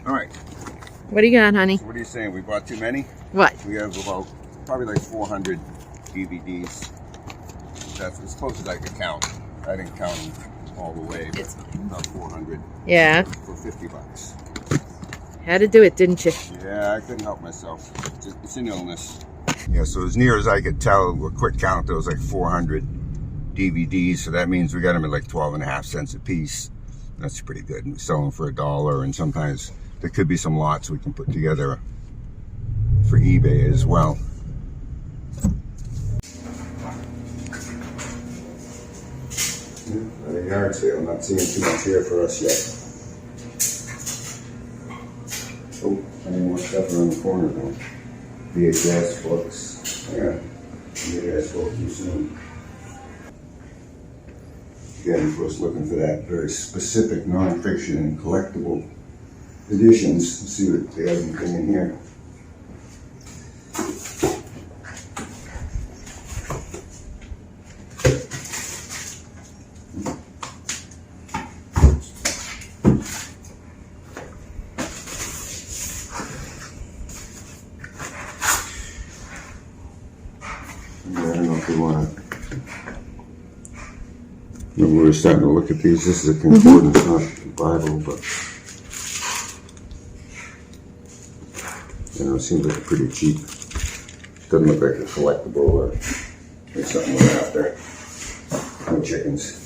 All right. What do you got, honey? So what are you saying? We bought too many? What? We have about probably like 400 DVDs. That's as close as I could count. I didn't count them all the way, but It's about 400. Yeah. For 50 bucks. Had to do it, didn't you? Yeah, I couldn't help myself. It's an illness. Yeah, so as near as I could tell, a quick count, there was like 400 DVDs. So that means we got them at like 12.5 cents a piece. That's pretty good. We sell them for $1, and sometimes there could be some lots we can put together for eBay as well. At a yard sale, not seeing too much here for us yet. Oh, I didn't want stuff around the corner though. VHS books. Yeah, maybe I spoke too soon. Again, of course, looking for that very specific non-fiction and collectible editions. Let's see what they have anything in here. I don't know if you want to. When we were starting to look at these, this is a concordance, not the Bible, but you know, it seems like pretty cheap. Doesn't look like a collectible or something we're after. No chickens.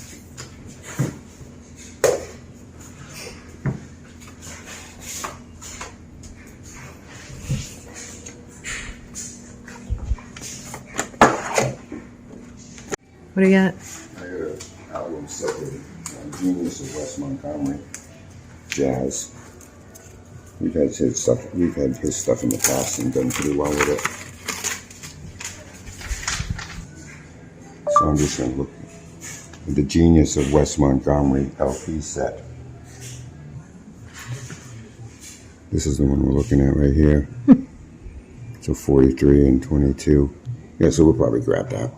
What do you got? I got an album set with Genius of West Montgomery. Jazz. We've had his stuff in the past and done pretty well with it. So I'm just going to look at the Genius of West Montgomery LP set. This is the one we're looking at right here. So 43 and 22. Yeah, so we'll probably grab that.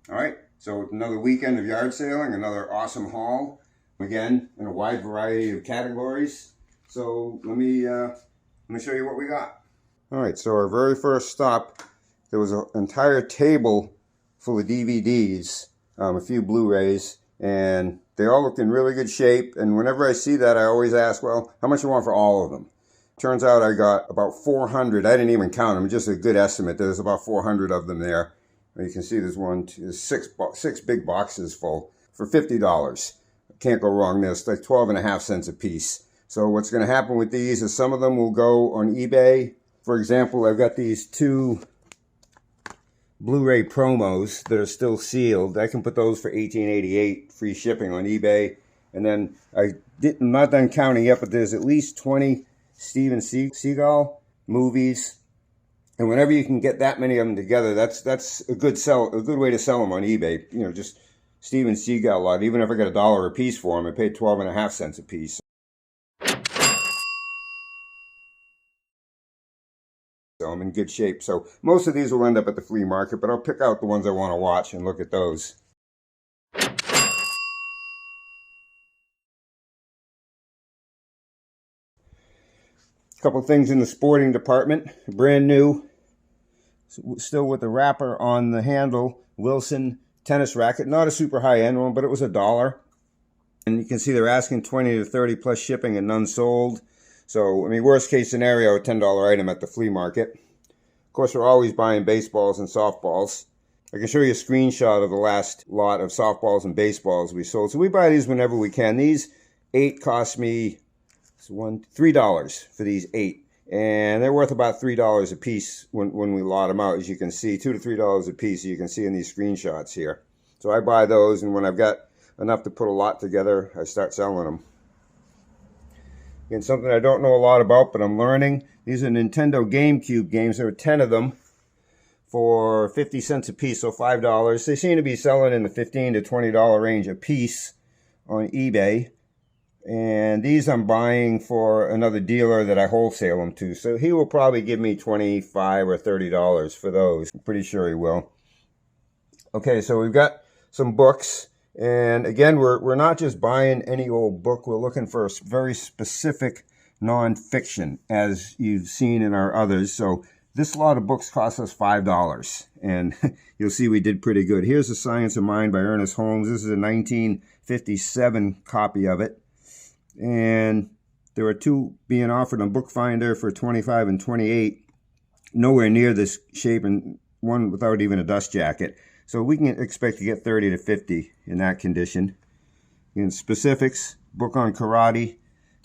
All right, so another weekend of yard sailing, another awesome haul. Again, in a wide variety of categories. So let me show you what we got. All right, so our very first stop, there was an entire table full of DVDs, a few Blu-rays, and they all looked in really good shape. And whenever I see that, I always ask, well, how much you want for all of them? Turns out I got about 400. I didn't even count them, just a good estimate. There's about 400 of them there. You can see there's six big boxes full for $50. Can't go wrong. There's like 12.5 cents a piece. So what's going to happen with these is some of them will go on eBay. For example, I've got these two Blu-ray promos that are still sealed. I can put those for $18.88 free shipping on eBay. And then I'm not done counting yet, but there's at least 20 Steven Seagal movies. And whenever you can get that many of them together, that's a good way to sell them on eBay. You know, just Steven Seagal lot. Even if I got $1 a piece for them, I paid 12.5 cents a piece. So I'm in good shape. So most of these will end up at the flea market, but I'll pick out the ones I want to watch and look at those. A couple things in the sporting department. Brand new. Still with the wrapper on the handle, Wilson tennis racket. Not a super high-end one, but it was $1. And you can see they're asking 20 to 30 plus shipping and none sold. So, I mean, worst case scenario, a $10 item at the flea market. Of course, we're always buying baseballs and softballs. I can show you a screenshot of the last lot of softballs and baseballs we sold. So we buy these whenever we can. These 8 cost me $3 for these 8. And they're worth about $3 a piece when we lot them out, as you can see. $2 to $3 a piece, you can see in these screenshots here. So I buy those, and when I've got enough to put a lot together, I start selling them. Again, something I don't know a lot about, but I'm learning. These are Nintendo GameCube games. There are 10 of them for 50 cents a piece, so $5. They seem to be selling in the $15 to $20 range a piece on eBay. And these I'm buying for another dealer that I wholesale them to. So he will probably give me $25 or $30 for those. I'm pretty sure he will. Okay, so we've got some books. And again, we're not just buying any old book. We're looking for a very specific nonfiction, as you've seen in our others. So this lot of books cost us $5, and you'll see we did pretty good. Here's The Science of Mind by Ernest Holmes. This is a 1957 copy of it, and there are two being offered on Bookfinder for $25 and $28. Nowhere near this shape, and one without even a dust jacket. So we can expect to get 30 to 50 in that condition. In specifics, book on karate.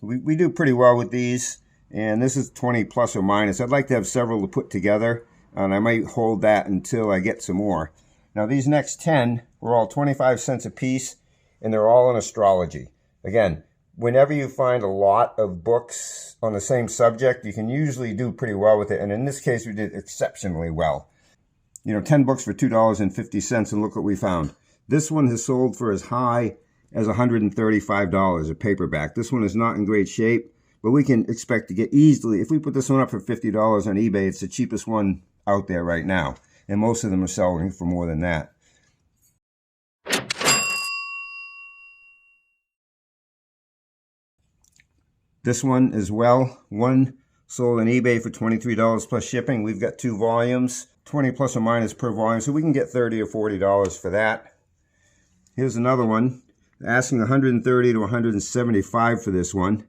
We do pretty well with these, and this is 20 plus or minus. I'd like to have several to put together, and I might hold that until I get some more. Now these next 10 were all 25 cents a piece, and they're all in astrology. Again, whenever you find a lot of books on the same subject, you can usually do pretty well with it, and in this case we did exceptionally well. 10 books for $2.50, and look what we found. This one has sold for as high as $135, a paperback. This one is not in great shape, but we can expect to get easily, if we put this one up for $50 on eBay, it's the cheapest one out there right now. And most of them are selling for more than that. This one as well, one sold on eBay for $23 plus shipping. We've got 2 volumes, 20 plus or minus per volume, so we can get $30 or $40 for that. Here's another one, asking $130 to $175 for this one,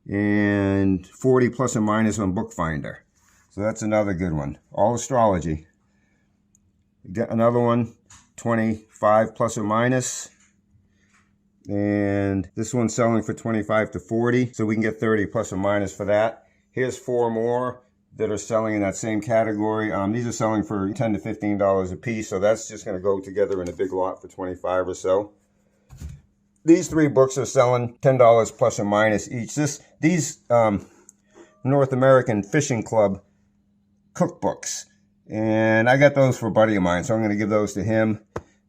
and 40 plus or minus on Bookfinder. So that's another good one. All astrology. Another one, 25 plus or minus. And this one's selling for 25 to 40, so we can get 30 plus or minus for that. Here's 4 more that are selling in that same category. These are selling for $10 to $15 a piece, so that's just going to go together in a big lot for 25 or so. These 3 books are selling $10 plus or minus each. These North American Fishing Club cookbooks, and I got those for a buddy of mine, so I'm going to give those to him.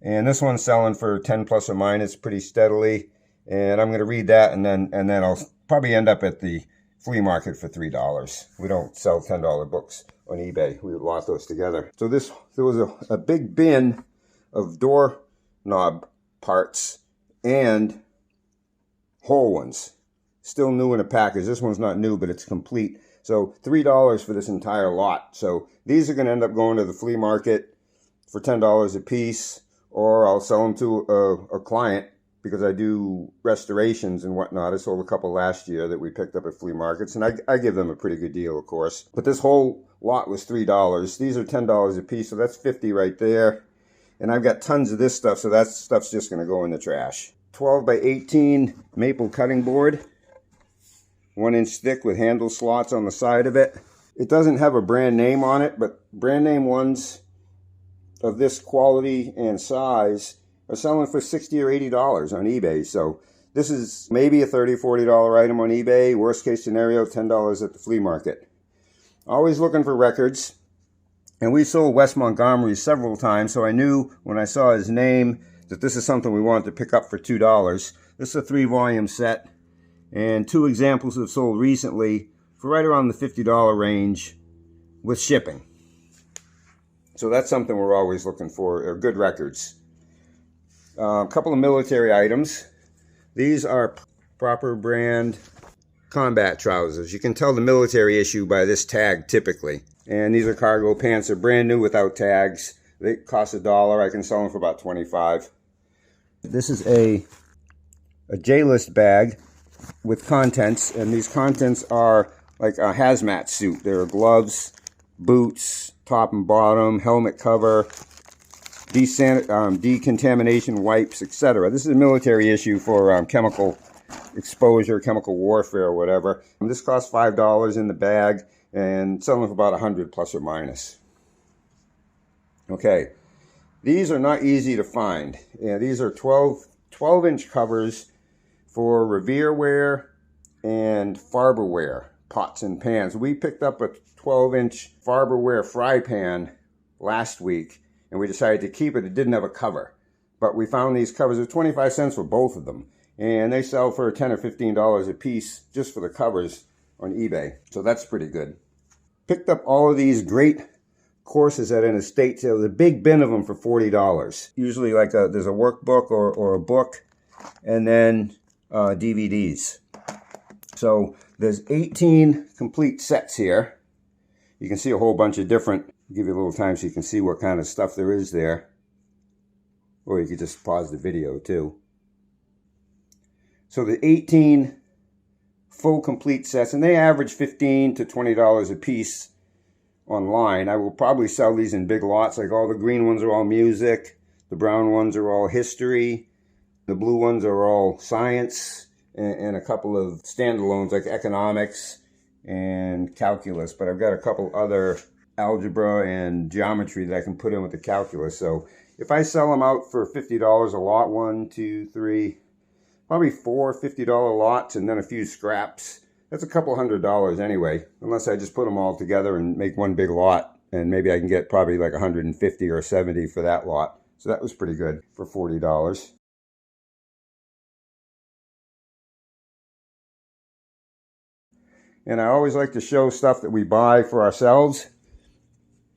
And this one's selling for 10 plus or minus pretty steadily, and I'm going to read that, and then I'll probably end up at the flea market for $3. We don't sell $10 books on eBay. We lot those together. So there was a big bin of doorknob parts and whole ones, still new in a package. This one's not new, but it's complete. So $3 for this entire lot. So these are going to end up going to the flea market for $10 a piece, or I'll sell them to a client, because I do restorations and whatnot. I sold a couple last year that we picked up at flea markets, and I give them a pretty good deal, of course. But this whole lot was $3. These are $10 a piece, so that's $50 right there. And I've got tons of this stuff, so that stuff's just going to go in the trash. 12 by 18 maple cutting board, 1-inch thick with handle slots on the side of it. It doesn't have a brand name on it, but brand name ones of this quality and size are selling for $60 or $80 on eBay. So this is maybe a $30, $40 item on eBay. Worst case scenario, $10 at the flea market. Always looking for records. And we sold Wes Montgomery several times, so I knew when I saw his name that this is something we wanted to pick up for $2. This is a 3-volume set, and 2 examples have sold recently for right around the $50 range with shipping. So that's something we're always looking for, are good records. A couple of military items. These are proper brand combat trousers. You can tell the military issue by this tag typically. And these are cargo pants. They're brand new without tags. They cost $1. I can sell them for about 25. This is a J-list bag with contents, and these contents are like a hazmat suit. There are gloves, boots, top and bottom, helmet cover, decontamination wipes, etc. This is a military issue for chemical exposure, chemical warfare, or whatever. And this costs $5 in the bag, and selling for about 100 plus or minus. Okay, these are not easy to find. Yeah, these are 12-inch covers for Revereware and Farberware pots and pans. We picked up a 12-inch Farberware fry pan last week, and we decided to keep it. It didn't have a cover, but we found these covers. They're 25 cents for both of them, and they sell for $10 or $15 a piece just for the covers on eBay. So that's pretty good. Picked up all of these great courses at an estate sale. There's a big bin of them for $40. Usually like there's a workbook or a book, and then DVDs. So there's 18 complete sets here. You can see a whole bunch of different, I'll give you a little time so you can see what kind of stuff there is there. Or you could just pause the video too. So the 18 full complete sets, and they average $15 to $20 a piece online. I will probably sell these in big lots. Like all the green ones are all music, the brown ones are all history, the blue ones are all science, and a couple of standalones like economics and calculus. But I've got a couple other algebra and geometry that I can put in with the calculus. So if I sell them out for $50 a lot, 1, 2, 3, probably 4 $50 lots, and then a few scraps, that's a couple $100 anyway, unless I just put them all together and make one big lot, and maybe I can get probably like 150 or 70 for that lot. So that was pretty good for $40. And I always like to show stuff that we buy for ourselves,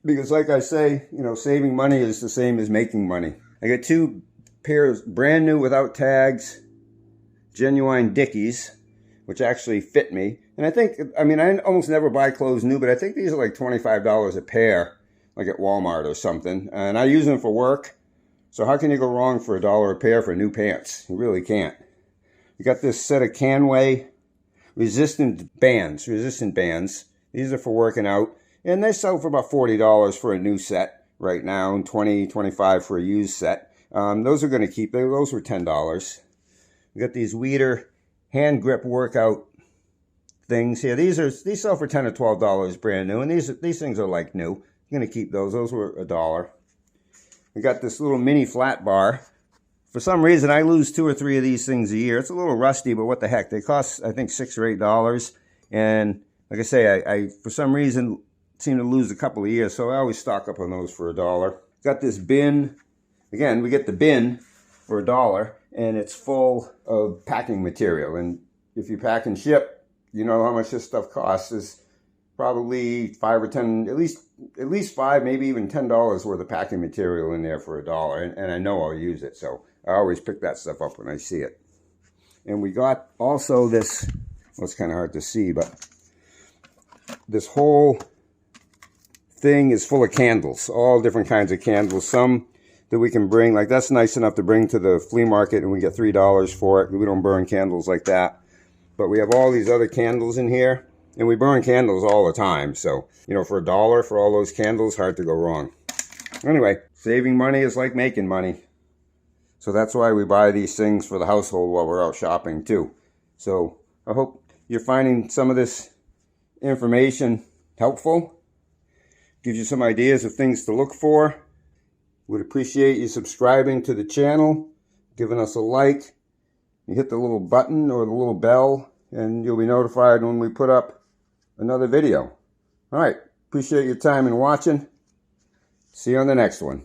because like I say, you know, saving money is the same as making money. I got 2 pairs brand new without tags, genuine Dickies, which actually fit me. And I think, I mean, I almost never buy clothes new, but I think these are like $25 a pair, like at Walmart or something. And I use them for work. So how can you go wrong for $1 a pair for new pants? You really can't. You got this set of Canway resistant bands. These are for working out. And they sell for about $40 for a new set right now, and $20, $25 for a used set. Those are going to keep. Those were $10. We got these Weeder hand grip workout things here. These sell for $10 to $12 brand new, and these things are like new. I'm going to keep those. Those were $1. We got this little mini flat bar. For some reason, I lose 2 or 3 of these things a year. It's a little rusty, but what the heck? They cost, I think, $6 or $8. And like I say, I for some reason seem to lose a couple of years, so I always stock up on those for $1. Got this bin. Again, we get the bin for $1, and it's full of packing material. And if you pack and ship, you know how much this stuff costs. Is probably 5 or 10, at least 5, maybe even $10 worth of packing material in there for $1. And I know I'll use it, so I always pick that stuff up when I see it. And we got also this, well, it's kind of hard to see, but this whole thing is full of candles, all different kinds of candles. Some that we can bring, like that's nice enough to bring to the flea market, and we get $3 for it. We don't burn candles like that. But we have all these other candles in here, and we burn candles all the time. So, you know, for $1 for all those candles, hard to go wrong. Anyway, saving money is like making money. So that's why we buy these things for the household while we're out shopping too. So I hope you're finding some of this information helpful. Gives you some ideas of things to look for. Would appreciate you subscribing to the channel, giving us a like. You hit the little button or the little bell, and you'll be notified when we put up another video. All right, appreciate your time and watching. See you on the next one.